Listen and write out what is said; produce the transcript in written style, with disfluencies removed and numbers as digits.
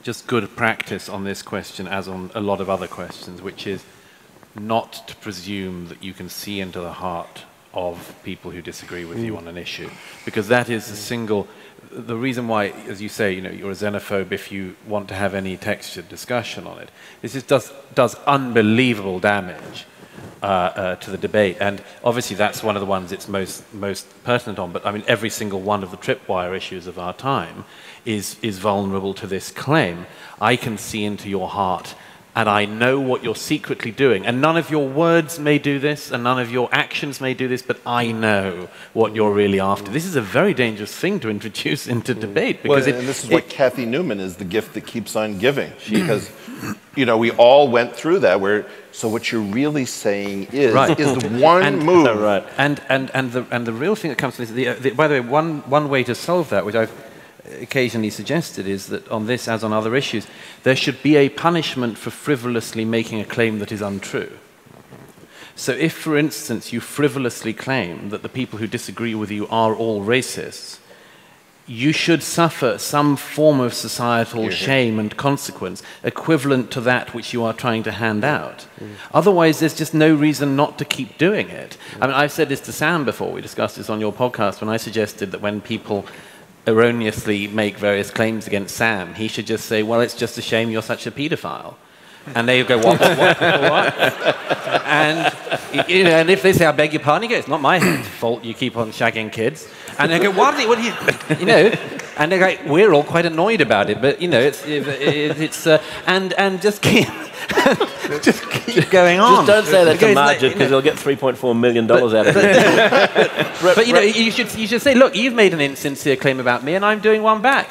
just good practice on this question, as on a lot of other questions, which is not to presume that you can see into the heart of people who disagree with you on an issue, because that is the reason why, as you say, you're a xenophobe if you want to have any textured discussion on it. This does unbelievable damage to the debate, and obviously that's one of the ones it's most pertinent on. But I mean, every single one of the tripwire issues of our time is vulnerable to this claim. I can see into your heart, and I know what you're secretly doing. And none of your words may do this, and none of your actions may do this, but I know what you're really after. This is a very dangerous thing to introduce into debate. Because and this is what Kathy Newman is, the gift that keeps on giving. Because, we all went through that, so what you're really saying is the one move. Right. And the real thing that comes to this, by the way, one way to solve that, which I've occasionally suggested, is that on this, as on other issues, there should be a punishment for frivolously making a claim that is untrue. So if, for instance, you frivolously claim that the people who disagree with you are all racists, you should suffer some form of societal shame and consequence equivalent to that which you are trying to hand out. Otherwise, there's just no reason not to keep doing it. I mean, I've said this to Sam before. We discussed this on your podcast when I suggested that when people erroneously make various claims against Sam, he should just say, well, it's just a shame you're such a paedophile. And they go, what? And, and if they say, I beg your pardon, you go, it's not my fault you keep on shagging kids. And they go, what are you, and they go, we're all quite annoyed about it, but, and just keep... just keep going on. Just don't say that to Majid, because he'll get $3.4 million out of it. But you should say, look, you've made an insincere claim about me, and I'm doing one back.